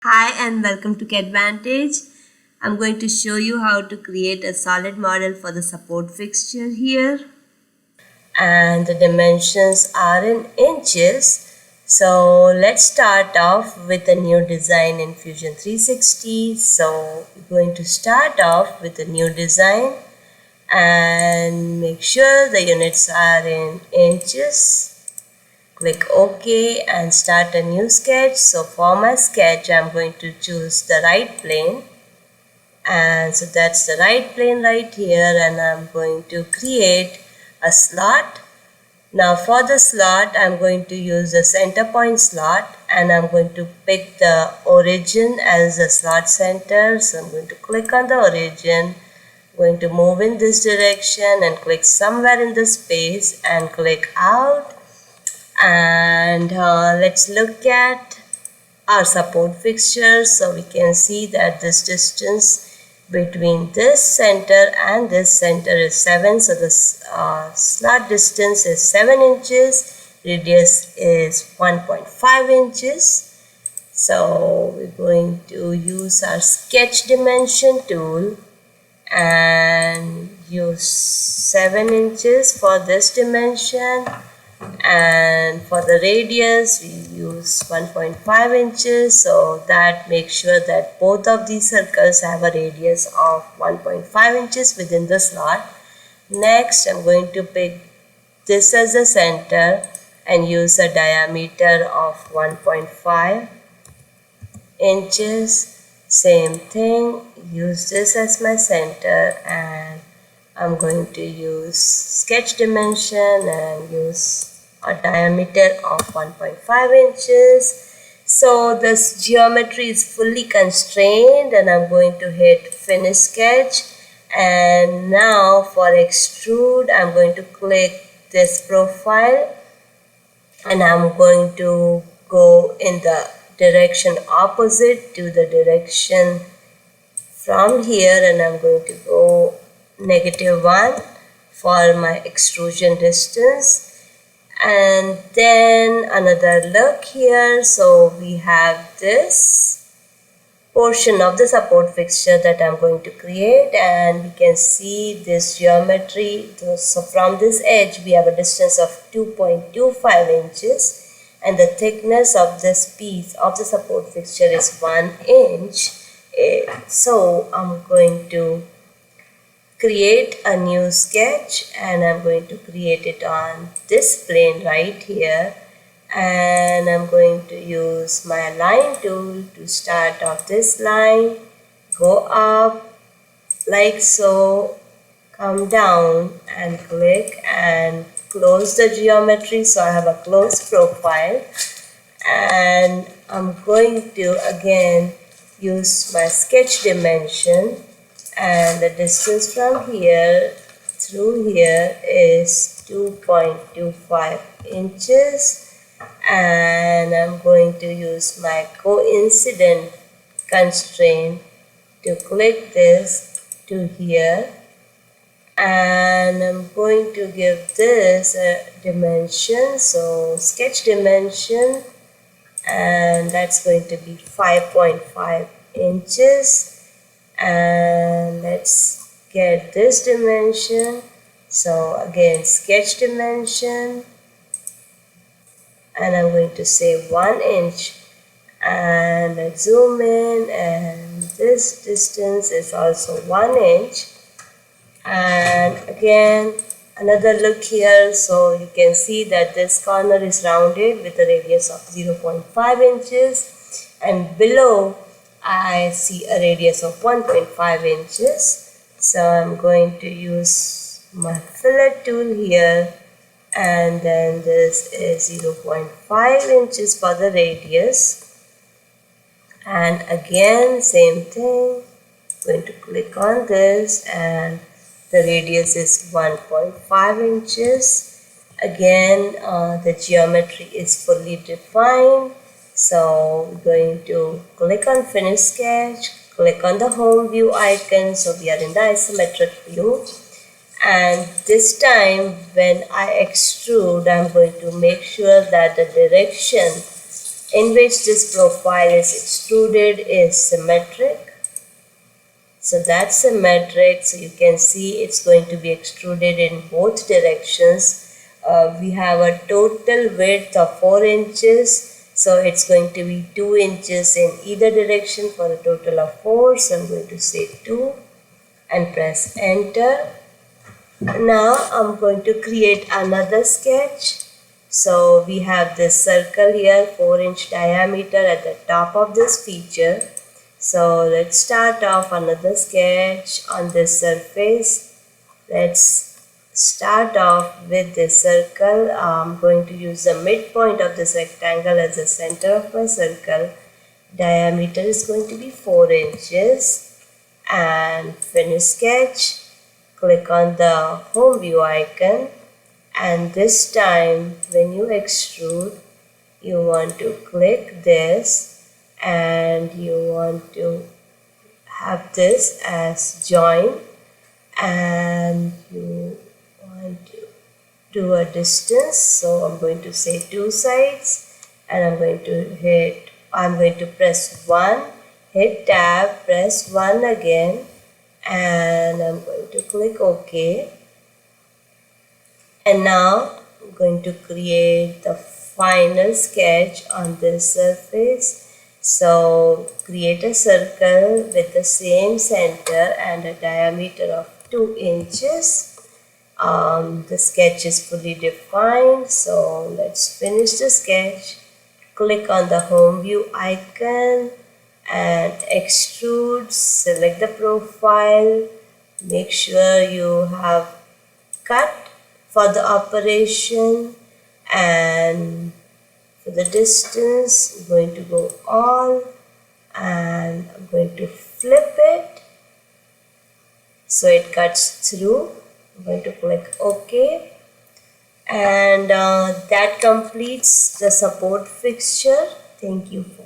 Hi and welcome to Advantage. I'm going to show you how to create a solid model for the support fixture here. And the dimensions are in inches. So let's start off with a new design in Fusion 360. So we're going to start off with a new design and make sure the units are in inches. Click OK and start a new sketch. So for my sketch, I'm going to choose the right plane. And so that's the right plane right here, and I'm going to create a slot. Now for the slot, I'm going to use a center point slot, and I'm going to pick the origin as the slot center. So I'm going to click on the origin, going to move in this direction and click somewhere in the space and click out. And let's look at our support fixture. So we can see that this distance between this center and this center is 7. So the slot distance is 7 inches, radius is 1.5 inches. So we're going to use our sketch dimension tool and use 7 inches for this dimension, and for the radius we use 1.5 inches, so that makes sure that both of these circles have a radius of 1.5 inches within the slot. Next, I'm going to pick this as the center and use a diameter of 1.5 inches. Same thing, use this as my center, and I'm going to use sketch dimension and use a diameter of 1.5 inches. So this geometry is fully constrained, and I'm going to hit finish sketch. And now for extrude, I'm going to click this profile, and I'm going to go in the direction opposite to the direction from here, and I'm going to go -1 for my extrusion distance. And then another look here. So we have this portion of the support fixture that I'm going to create, and we can see this geometry. So from this edge we have a distance of 2.25 inches, and the thickness of this piece of the support fixture is 1 inch. So I'm going to create a new sketch, and I'm going to create it on this plane right here, and I'm going to use my line tool to start off this line, go up like so, come down and click and close the geometry. So I have a closed profile, and I'm going to again use my sketch dimension, and the distance from here through here is 2.25 inches, and I'm going to use my coincident constraint to click this to here, and I'm going to give this a dimension, so sketch dimension, and that's going to be 5.5 inches. And let's get this dimension. So again, sketch dimension, and I'm going to say 1 inch, and let's zoom in, and this distance is also 1 inch. And again, another look here. So you can see that this corner is rounded with a radius of 0.5 inches, and below I see a radius of 1.5 inches. So I'm going to use my fillet tool here, and then this is 0.5 inches for the radius. And again, same thing, going to click on this, and the radius is 1.5 inches. Again, the geometry is fully defined. So we're going to click on finish sketch, click on the home view icon. So we are in the isometric view, and this time when I extrude, I'm going to make sure that the direction in which this profile is extruded is symmetric. So that's symmetric, so you can see it's going to be extruded in both directions. We have a total width of 4 inches, so it's going to be 2 inches in either direction for a total of 4. So I'm going to say 2 and press enter. Now I'm going to create another sketch. So we have this circle here, 4-inch diameter at the top of this feature. So let's start off another sketch on this surface. Let's start off with this circle. I'm going to use the midpoint of this rectangle as the center of my circle. Diameter is going to be 4 inches. And finish sketch. Click on the home view icon, and this time when you extrude, you want to click this and you want to have this as join, and you want to do a distance. So I'm going to say 2 sides, and I'm going to press 1, hit tab, press 1 again, and I'm going to click OK. And now I'm going to create the final sketch on this surface. So create a circle with the same center and a diameter of 2 inches. The sketch is fully defined, so let's finish the sketch. Click on the home view icon and extrude, select the profile, make sure you have cut for the operation, and for the distance I'm going to go all, and I'm going to flip it so it cuts through. I'm going to click OK, and that completes the support fixture. Thank you for